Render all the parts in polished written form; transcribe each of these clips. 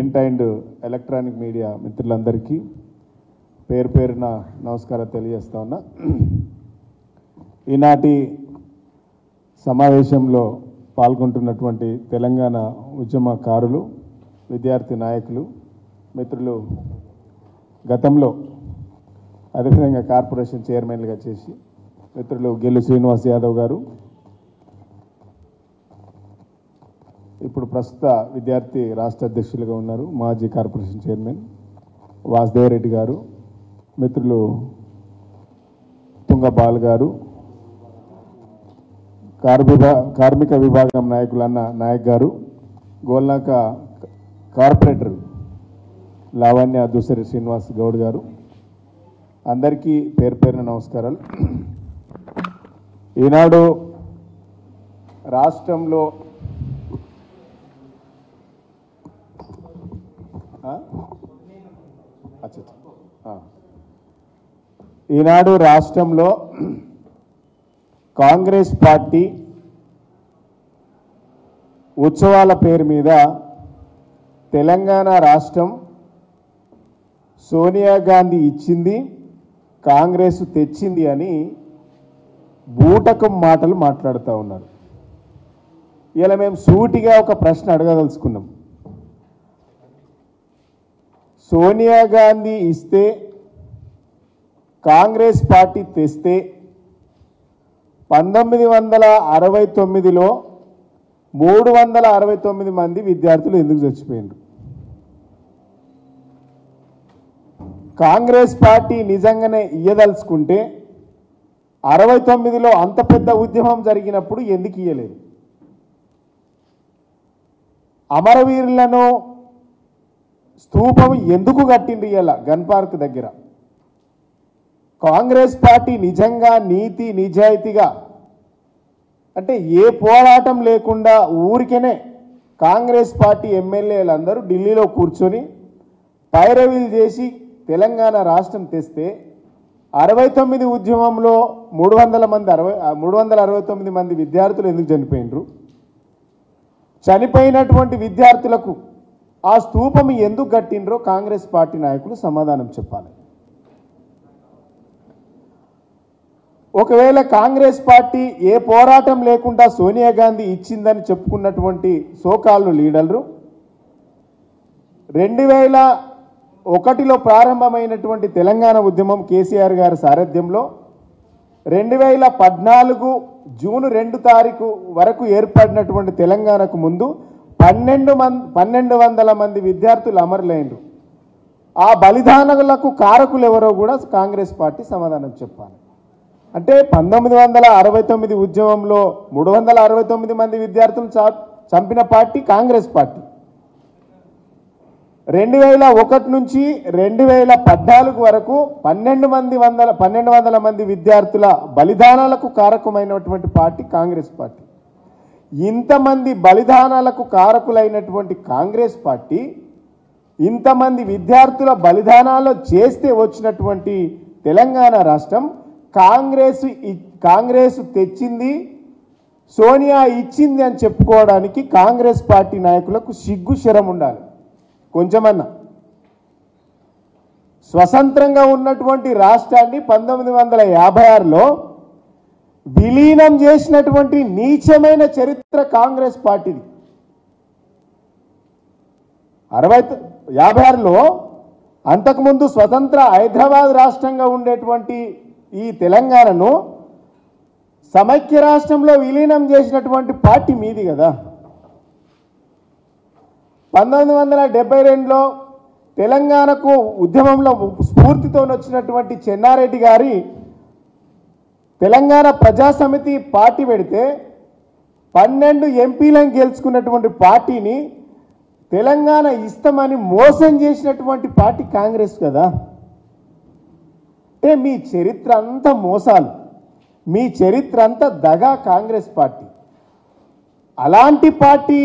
Print and electronic media మిత్రులందరికీ పేరు పేరున నమస్కారం తెలియజేస్తా ఉన్నా. ఈనాటి సమావేశంలో పాల్గొంటున్నటువంటి తెలంగాణ ఉద్యమకారులు, విద్యార్థి నాయకులు, మిత్రులు, గతంలో అదేవిధంగా కార్పొరేషన్ చైర్మన్గా చేసి మిత్రులు గెల్లు శ్రీనివాస్ యాదవ్ గారు, ఇప్పుడు ప్రస్తుత విద్యార్థి రాష్ట్ర అధ్యక్షులుగా ఉన్నారు మాజీ కార్పొరేషన్ చైర్మన్ వాసుదేవరెడ్డి గారు, మిత్రులు తుంగబాల్ గారు, కార్మిక విభాగం నాయకులన్న నాయక్ గారు, గోల్నాక కార్పొరేటర్ లావణ్య దూసరి శ్రీనివాస్ గౌడ్ గారు, అందరికీ పేరు పేరున నమస్కారాలు. ఈనాడు రాష్ట్రంలో కాంగ్రెస్ పార్టీ ఉత్సవాల పేరు మీద తెలంగాణ రాష్ట్రం సోనియా గాంధీ ఇచ్చింది, కాంగ్రెస్ తెచ్చింది అని బూటకం మాటలు మాట్లాడుతూ ఉన్నారు. ఇలా మేము సూటిగా ఒక ప్రశ్న అడగదలుచుకున్నాం. సోనియా గాంధీ ఇస్తే, కాంగ్రెస్ పార్టీ తెస్తే 1969లో 369 మంది విద్యార్థులు ఎందుకు చచ్చిపోయినారు? కాంగ్రెస్ పార్టీ నిజంగానే ఇయ్యదలుచుకుంటే 69లో అంత పెద్ద ఉద్యమం జరిగినప్పుడు ఎందుకు ఇయ్యలేదు? అమరవీరులను స్తూపం ఎందుకు కట్టిండ్రు ఇయ్యాల గన్ పార్క్ దగ్గర? కాంగ్రెస్ పార్టీ నిజంగా నీతి నిజాయితీగా, అంటే ఏ పోరాటం లేకుండా ఊరికేనే కాంగ్రెస్ పార్టీ ఎమ్మెల్యేలందరూ ఢిల్లీలో కూర్చొని పైరవీలు చేసి తెలంగాణ రాష్ట్రం తెస్తే 69 ఉద్యమంలో 369 మంది విద్యార్థులు ఎందుకు చనిపోయినరు? చనిపోయినటువంటి విద్యార్థులకు ఆ స్తూపం ఎందుకు కట్టిండ్రో కాంగ్రెస్ పార్టీ నాయకులు సమాధానం చెప్పాలి. ఒకవేళ కాంగ్రెస్ పార్టీ ఏ పోరాటం లేకుండా సోనియా గాంధీ ఇచ్చిందని చెప్పుకున్నటువంటి సోకాళ్ళు లీడర్లు 2001లో ప్రారంభమైనటువంటి తెలంగాణ ఉద్యమం కేసీఆర్ గారి సారథ్యంలో 2014 జూన్ 2 తారీఖు వరకు ఏర్పడినటువంటి తెలంగాణకు ముందు 1200 మంది విద్యార్థులు అమరులైనరు. ఆ బలిదానాలకు కారకులు ఎవరో కూడా కాంగ్రెస్ పార్టీ సమాధానం చెప్పాలి. అంటే 1969 ఉద్యమంలో 369 మంది విద్యార్థులు చంపిన పార్టీ కాంగ్రెస్ పార్టీ. 2001 నుంచి 2014 వరకు 1200 మంది విద్యార్థుల బలిదానాలకు కారకమైనటువంటి పార్టీ కాంగ్రెస్ పార్టీ. ఇంతమంది బలిదానాలకు కారకులైనటువంటి కాంగ్రెస్ పార్టీ ఇంతమంది విద్యార్థుల బలిదానాలు చేస్తే వచ్చినటువంటి తెలంగాణ రాష్ట్రం కాంగ్రెస్ తెచ్చింది, సోనియా ఇచ్చింది అని చెప్పుకోవడానికి కాంగ్రెస్ పార్టీ నాయకులకు సిగ్గు శరం ఉండాలి కొంచెమన్నా. స్వతంత్రంగా ఉన్నటువంటి రాష్ట్రాన్ని 1956లో విలీనం చేసినటువంటి నీచమైన చరిత్ర కాంగ్రెస్ పార్టీది. 56లో అంతకుముందు స్వతంత్ర హైదరాబాద్ రాష్ట్రంగా ఉండేటువంటి ఈ తెలంగాణను సమైక్య రాష్ట్రంలో విలీనం చేసినటువంటి పార్టీ మీది కదా. 1972లో తెలంగాణకు ఉద్యమంలో స్ఫూర్తితో వచ్చినటువంటి చెన్నారెడ్డి గారి తెలంగాణ ప్రజాసమితి పార్టీ పెడితే 12 ఎంపీలను గెలుచుకున్నటువంటి పార్టీని తెలంగాణ ఇస్తామని మోసం చేసినటువంటి పార్టీ కాంగ్రెస్ కదా. అంటే మీ చరిత్ర అంతా మోసాలు, మీ చరిత్ర అంతా దగా కాంగ్రెస్ పార్టీ. అలాంటి పార్టీ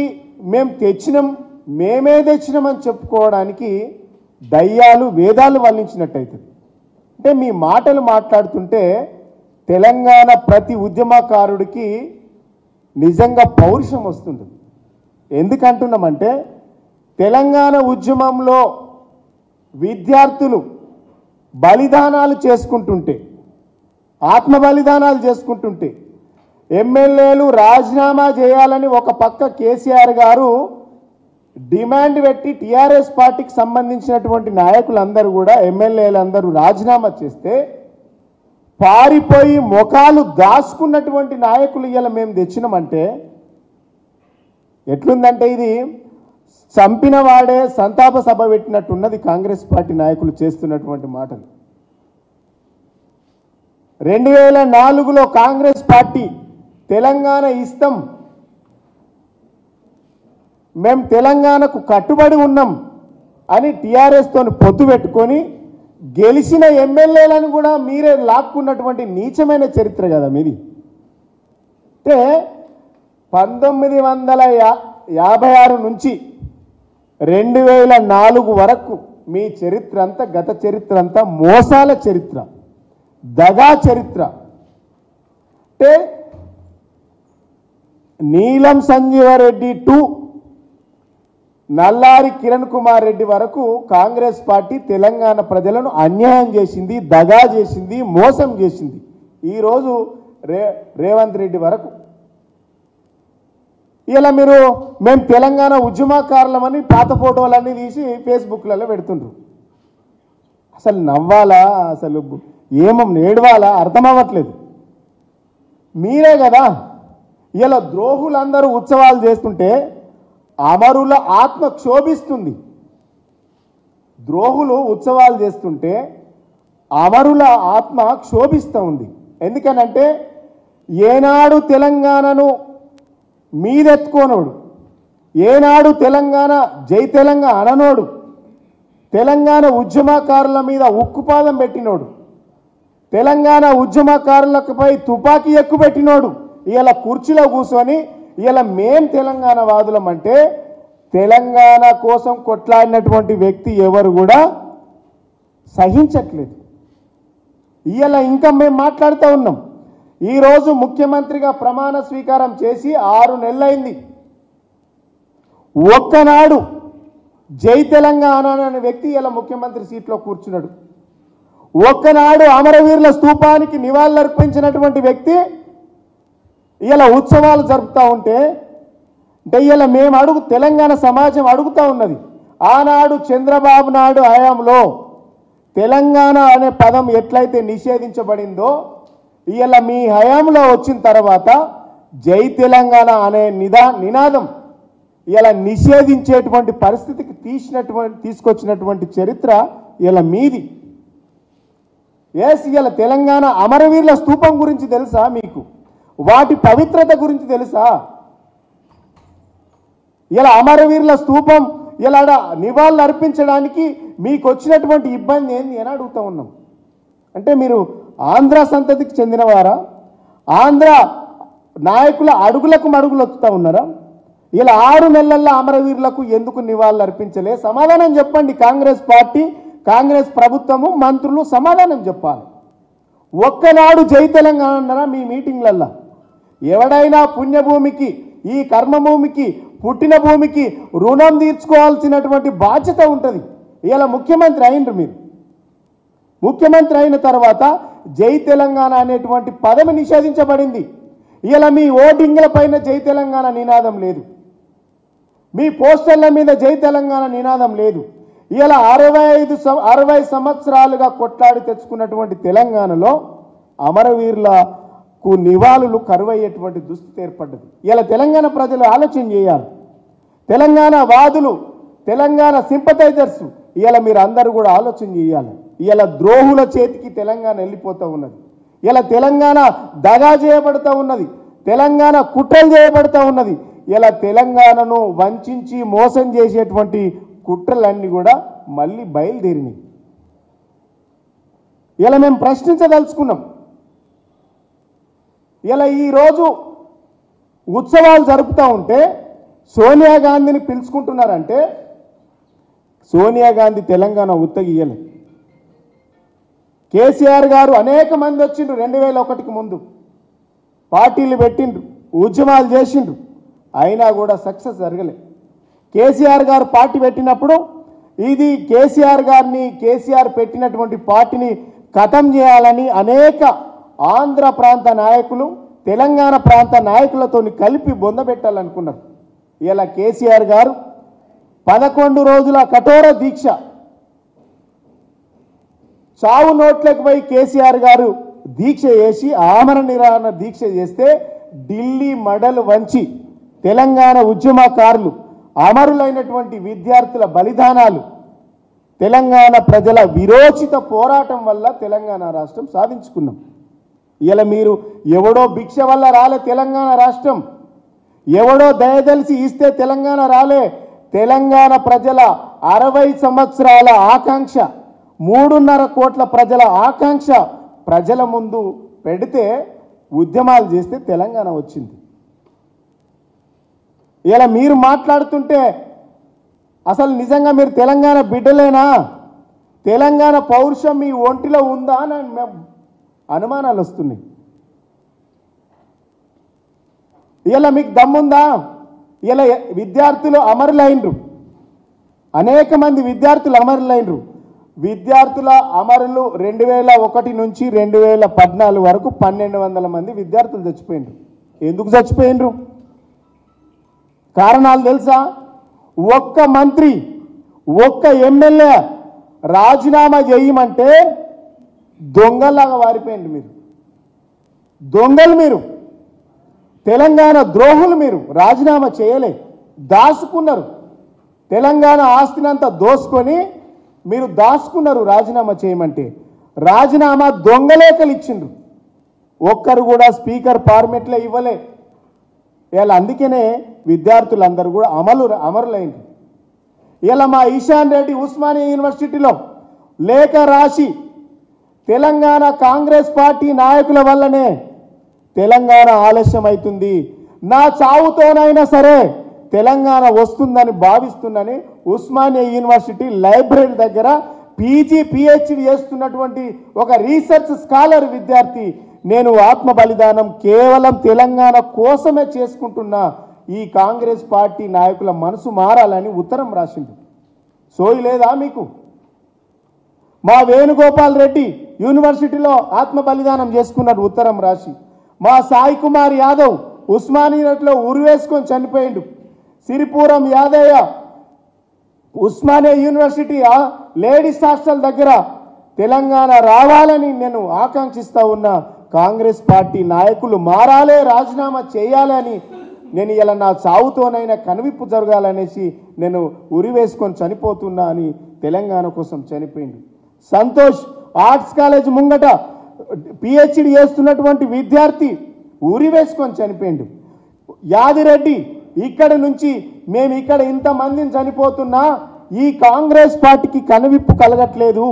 మేమే తెచ్చినామని చెప్పుకోవడానికి దయ్యాలు వేదాలు వల్లించినట్టయితుంది. అంటే మీ మాటలు మాట్లాడుతుంటే తెలంగాణ ప్రతి ఉద్యమకారుడికి నిజంగా పౌరుషం వస్తుంది. ఎందుకంటున్నామంటే తెలంగాణ ఉద్యమంలో విద్యార్థులు బలిదానాలు చేసుకుంటుంటే, ఆత్మ బలిదానాలు చేసుకుంటుంటే ఎమ్మెల్యేలు రాజీనామా చేయాలని ఒక పక్క కేసీఆర్ గారు డిమాండ్ పెట్టి టీఆర్ఎస్ పార్టీకి సంబంధించినటువంటి నాయకులందరూ కూడా ఎమ్మెల్యేలందరూ రాజీనామా చేస్తే పారిపోయి ముఖాలు దాచుకున్నటువంటి నాయకులు ఇలా మేము తెచ్చినామంటే ఎట్లుందంటే ఇది చంపిన వాడే సంతాప సభ పెట్టినట్టున్నది కాంగ్రెస్ పార్టీ నాయకులు చేస్తున్నటువంటి మాటలు. 2004లో కాంగ్రెస్ పార్టీ తెలంగాణ ఇస్తాం, మేము తెలంగాణకు కట్టుబడి ఉన్నాం అని టీఆర్ఎస్తో పొత్తు పెట్టుకొని గెలిచిన ఎమ్మెల్యేలను కూడా మీరే లాక్కున్నటువంటి నీచమైన చరిత్ర కదా మీది. అంటే 1956 నుంచి 2004 వరకు మీ చరిత్ర అంతా, గత చరిత్ర అంతా మోసాల చరిత్ర, దగా చరిత్ర. అంటే నీలం సంజీవరెడ్డి టు నల్లారి కిరణ్ కుమార్ రెడ్డి వరకు కాంగ్రెస్ పార్టీ తెలంగాణ ప్రజలను అన్యాయం చేసింది, దగా చేసింది, మోసం చేసింది. ఈరోజు రేవంత్ రెడ్డి వరకు ఇలా మీరు మేము తెలంగాణ ఉద్యమకారులమని పాత ఫోటోలన్నీ తీసి ఫేస్బుక్లలో పెడుతుండ్రు. అసలు నవ్వాలా, అసలు ఏడవాలా అర్థం అవ్వట్లేదు. మీరే కదా ఇలా ద్రోహులందరూ ఉత్సవాలు చేస్తుంటే అమరుల ఆత్మ క్షోభిస్తుంది. ద్రోహులు ఉత్సవాలు చేస్తుంటే అమరుల ఆత్మ క్షోభిస్తూ ఉంది. ఎందుకనంటే ఏనాడు తెలంగాణను మీదెత్తుకోనోడు, ఏనాడు తెలంగాణ జై తెలంగాణ అననోడు, తెలంగాణ ఉద్యమకారుల మీద ఉక్కుపాదం పెట్టినోడు, తెలంగాణ ఉద్యమకారులపై తుపాకీ ఎక్కుపెట్టినోడు ఇలా కుర్చీలో కూర్చొని ఇలా మేం తెలంగాణ వాదులం అంటే తెలంగాణ కోసం కొట్లాడినటువంటి వ్యక్తి ఎవరు కూడా సహించట్లేదు. ఇలా ఇంకా మేము మాట్లాడుతూ ఉన్నాం. ఈరోజు ముఖ్యమంత్రిగా ప్రమాణ స్వీకారం చేసి 6 నెలలైంది. ఒక్కనాడు జై తెలంగాణ అనే వ్యక్తి ఇలా ముఖ్యమంత్రి సీట్లో కూర్చున్నాడు. ఒక్కనాడు అమరవీరుల స్తూపానికి నివాళులర్పించినటువంటి వ్యక్తి ఇలా ఉత్సవాలు జరుపుతూ ఉంటే అంటే ఇలా మేము తెలంగాణ సమాజం అడుగుతూ ఉన్నది. ఆనాడు చంద్రబాబు నాయుడు హయాంలో తెలంగాణ అనే పదం ఎట్లయితే నిషేధించబడిందో ఇలా మీ హయాంలో వచ్చిన తర్వాత జై తెలంగాణ అనే నినాదం ఇలా నిషేధించేటువంటి పరిస్థితికి తీసుకొచ్చినటువంటి చరిత్ర ఇలా మీది. ఇలా తెలంగాణ అమరవీరుల స్తూపం గురించి తెలుసా మీకు? వాటి పవిత్రత గురించి తెలుసా? ఇలా అమరవీరుల స్తూపం ఇలా నివాళులు అర్పించడానికి మీకు వచ్చినటువంటి ఇబ్బంది ఏంది అని అడుగుతూ ఉన్నాం. అంటే మీరు ఆంధ్ర సంతతికి చెందినవారా? ఆంధ్ర నాయకుల అడుగులకు మడుగులు వస్తూ ఉన్నారా? ఇలా 6 నెలల్లో అమరవీరులకు ఎందుకు నివాళులు అర్పించలే? సమాధానం చెప్పండి. కాంగ్రెస్ పార్టీ, కాంగ్రెస్ ప్రభుత్వము, మంత్రులు సమాధానం చెప్పాలి. ఒక్కనాడు జై తెలంగాణ అన్నారా మీ మీటింగ్లల్లో? ఎవడైనా పుణ్యభూమికి, ఈ కర్మభూమికి, పుట్టిన భూమికి రుణం తీర్చుకోవాల్సినటువంటి బాధ్యత ఉంటుంది. ఇలా ముఖ్యమంత్రి అయినరు. మీరు ముఖ్యమంత్రి అయిన తర్వాత జై తెలంగాణ అనేటువంటి పదం నిషేధించబడింది. ఇలా మీ ఓటింగ్ల పైన జై తెలంగాణ నినాదం లేదు, మీ పోస్టర్ల మీద జై తెలంగాణ నినాదం లేదు. ఇలా 60 సంవత్సరాలుగా కొట్లాడి తెచ్చుకున్నటువంటి తెలంగాణలో అమరవీరులకు నివాళులు కరువయ్యేటువంటి దుస్థితి ఏర్పడ్డది. ఇలా తెలంగాణ ప్రజలు ఆలోచన చేయాలి. తెలంగాణ వాదులు, తెలంగాణ సింపథైజర్స్ ఇలా మీరు అందరూ కూడా ఆలోచన చేయాలి. ఇలా ద్రోహుల చేతికి తెలంగాణ వెళ్ళిపోతూ ఉన్నది. ఇలా తెలంగాణ దగా చేయబడుతూ ఉన్నది, తెలంగాణ కుట్రలు చేయబడుతూ ఉన్నది. ఇలా తెలంగాణను వంచి మోసం చేసేటువంటి కుట్రలన్నీ కూడా మళ్ళీ బయలుదేరినాయి. ఇలా మేము ప్రశ్నించదలుచుకున్నాం. ఇలా ఈరోజు ఉత్సవాలు జరుపుతూ ఉంటే సోనియా గాంధీని పిలుచుకుంటున్నారంటే సోనియా గాంధీ తెలంగాణ ఉత్తగియలే. కేసీఆర్ గారు అనేక మంది వచ్చిండ్రు 2001కి ముందు, పార్టీలు పెట్టిండ్రు, ఉద్యమాలు చేసిండ్రు, అయినా కూడా సక్సెస్ జరగలే. కేసీఆర్ గారు పార్టీ పెట్టినప్పుడు ఇది కేసీఆర్ గారిని కేసీఆర్ పెట్టినటువంటి పార్టీని ఖతం చేయాలని అనేక ఆంధ్ర ప్రాంత నాయకులు తెలంగాణ ప్రాంత నాయకులతో కలిపి బొందబెట్టాలనుకున్నారు. ఇలా కేసీఆర్ గారు 11 రోజుల కఠోర దీక్ష చావు నోట్లకు పోయి కేసీఆర్ గారు దీక్ష చేసి ఆమరణ నిరాహార దీక్ష చేస్తే ఢిల్లీ మడలు వంచి తెలంగాణ ఉద్యమకారులు అమరులైనటువంటి విద్యార్థుల బలిదానాలు తెలంగాణ ప్రజల విరోచిత పోరాటం వల్ల తెలంగాణ రాష్ట్రం సాధించుకున్నాం. ఇలా మీరు ఎవడో భిక్ష వల్ల రాలే తెలంగాణ రాష్ట్రం, ఎవడో దయదలిసి ఇస్తే తెలంగాణ రాలే. తెలంగాణ ప్రజల 60 సంవత్సరాల ఆకాంక్ష, 3.5 కోట్ల ప్రజల ఆకాంక్ష ప్రజల ముందు పెడితే ఉద్యమాలు చేస్తే తెలంగాణ వచ్చింది. ఇలా మీరు మాట్లాడుతుంటే అసలు నిజంగా మీరు తెలంగాణ బిడ్డలేనా? తెలంగాణ పౌరుషం మీ ఒంటిలో ఉందా అని అనుమానాలు వస్తున్నాయి. ఇలా మీకు దమ్ముందా? ఇలా విద్యార్థులు అమరులైనరు, అనేక మంది విద్యార్థులు అమరులైనరు. విద్యార్థుల అమరులు 2001 నుంచి 2014 వరకు 1200 మంది విద్యార్థులు చచ్చిపోయినరు. ఎందుకు చచ్చిపోయినరు? కారణాలు తెలుసా? ఒక్క మంత్రి, ఒక్క ఎమ్మెల్యే రాజీనామా చేయమంటే దొంగలాగా వారిపోయింది. మీరు దొంగలు, మీరు తెలంగాణ ద్రోహులు. మీరు రాజీనామా చేయలే, దాచుకున్నారు. తెలంగాణ ఆస్తినంతా దోసుకొని మీరు దాచుకున్నారు. రాజీనామా చేయమంటే రాజీనామా దొంగలేఖలు ఇచ్చిండ్రు. ఒక్కరు కూడా స్పీకర్ ఫార్మెట్లో ఇవ్వలే. ఇలా అందుకనే విద్యార్థులందరూ కూడా అమరులైంది. ఇలా మా ఈశాన్ రెడ్డి ఉస్మానియా యూనివర్సిటీలో లేఖ రాసి తెలంగాణ కాంగ్రెస్ పార్టీ నాయకుల వల్లనే తెలంగాణ ఆలస్యం అవుతుంది, నా చావుతోనైనా సరే తెలంగాణ వస్తుందని భావిస్తుందని ఉస్మానియా యూనివర్సిటీ లైబ్రరీ దగ్గర పీజీ పిహెచ్డి చేస్తున్నటువంటి ఒక రీసెర్చ్ స్కాలర్ విద్యార్థి, నేను ఆత్మ బలిదానం కేవలం తెలంగాణ కోసమే చేసుకుంటున్నా, ఈ కాంగ్రెస్ పార్టీ నాయకుల మనసు మారాలని ఉత్తరం రాసింది. సోయి లేదా మీకు? మా వేణుగోపాల్ రెడ్డి యూనివర్సిటీలో ఆత్మ బలిదానం చేసుకున్నాడు ఉత్తరం రాసి. మా సాయి కుమార్ యాదవ్ ఉస్మానియాలో ఉరివేసుకొని చనిపోయిండు. Siripuram Yadaiah Osmania university ladies hostel దగ్గర తెలంగాణ రావాలని నేను ఆకాంక్షిస్తా ఉన్నా. కాంగ్రెస్ పార్టీ నాయకులు మారాలే, రాజీనామా చేయాలని, నేను ఇలా నా చావుతోనైనా కనువిప్పు జరగాలనేసి నేను ఉరివేసుకొని చనిపోతున్నా అని తెలంగాణ కోసం చనిపోయింది. సంతోష్ ఆర్ట్స్ కాలేజ్ ముంగట పిహెచ్డి చేస్తున్నటువంటి విద్యార్థి ఉరివేసుకొని చనిపోయిండు. యాదిరెడ్డి ఇక్కడ నుంచి మేము ఇక్కడ ఇంతమందిని చనిపోతున్నా ఈ కాంగ్రెస్ పార్టీకి కనువిప్పు కలగట్లేదు,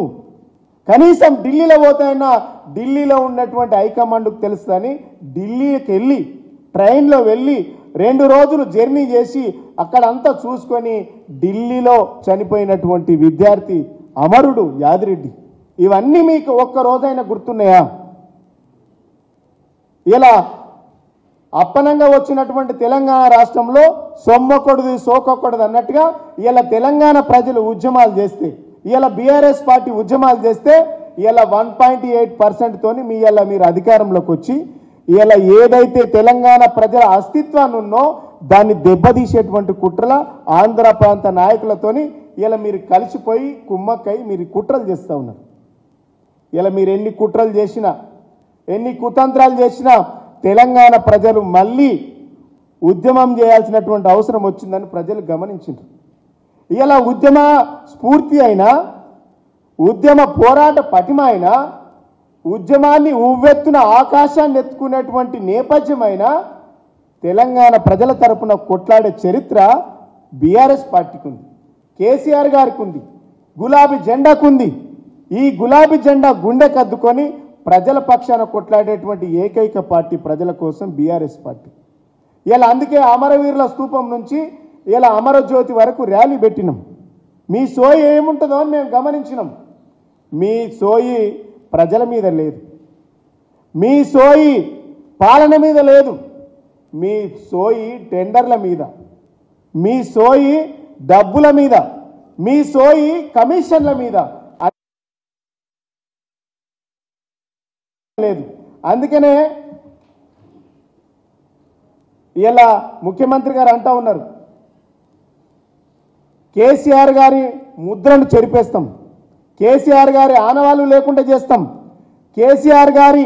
కనీసం ఢిల్లీలో పోతాయినా ఢిల్లీలో ఉన్నటువంటి హైకమాండ్కు తెలుస్తుందని ఢిల్లీకి వెళ్ళి ట్రైన్లో వెళ్ళి 2 రోజులు జర్నీ చేసి అక్కడంతా చూసుకొని ఢిల్లీలో చనిపోయినటువంటి విద్యార్థి అమరుడు యాదిరెడ్డి. ఇవన్నీ మీకు ఒక్క రోజైనా గుర్తున్నాయా? ఇలా అప్పనంగా వచ్చినటువంటి తెలంగాణ రాష్ట్రంలో సొమ్మొక్కడుది సోకొక్కడుది అన్నట్టుగా ఇలా తెలంగాణ ప్రజలు ఉద్యమాలు చేస్తే, ఇలా బీఆర్ఎస్ పార్టీ ఉద్యమాలు చేస్తే ఇలా 1.8% తోని మీరు అధికారంలోకి వచ్చి ఇలా ఏదైతే తెలంగాణ ప్రజల అస్తిత్వాన్ని ఉన్నో దాన్ని దెబ్బతీసేటువంటి కుట్రల ఆంధ్ర ప్రాంత నాయకులతోని ఇలా మీరు కలిసిపోయి కుమ్మక్కై మీరు కుట్రలు చేస్తూ ఉన్నారు. ఇలా మీరు ఎన్ని కుట్రలు చేసినా, ఎన్ని కుతంత్రాలు చేసినా తెలంగాణ ప్రజలు మళ్ళీ ఉద్యమం చేయాల్సినటువంటి అవసరం వచ్చిందని ప్రజలు గమనించారు. ఇలా ఉద్యమ స్ఫూర్తి అయినా, ఉద్యమ పోరాట పటిమ అయినా, ఉద్యమాన్ని ఉవ్వెత్తున ఆకాశాన్ని ఎత్తుకునేటువంటి నేపథ్యమైనా తెలంగాణ ప్రజల తరపున కొట్లాడే చరిత్ర బీఆర్ఎస్ పార్టీకి ఉంది, కేసీఆర్ గారికి ఉంది, గులాబీ జెండాకు ఉంది. ఈ గులాబీ జెండా గుండె కద్దుకొని ప్రజల పక్షాన కొట్లాడేటువంటి ఏకైక పార్టీ ప్రజల కోసం బీఆర్ఎస్ పార్టీ. ఇలా అందుకే అమరవీరుల స్తూపం నుంచి ఇలా అమరజ్యోతి వరకు ర్యాలీ పెట్టినాం. మీ సోయి ఏముంటుందో అని మేము గమనించినాం. మీ సోయి ప్రజల మీద లేదు, మీ సోయి పాలన మీద లేదు, మీ సోయి టెండర్ల మీద, మీ సోయి డబ్బుల మీద, మీ సోయి కమిషన్ల మీద లేదు. అందుకనే ఇలా ముఖ్యమంత్రి గారు అంటా ఉన్నారు, కేసీఆర్ గారి ముద్రను చెరిపేస్తాం, కేసీఆర్ గారి ఆనవాళ్ళు లేకుండా చేస్తాం, కేసీఆర్ గారి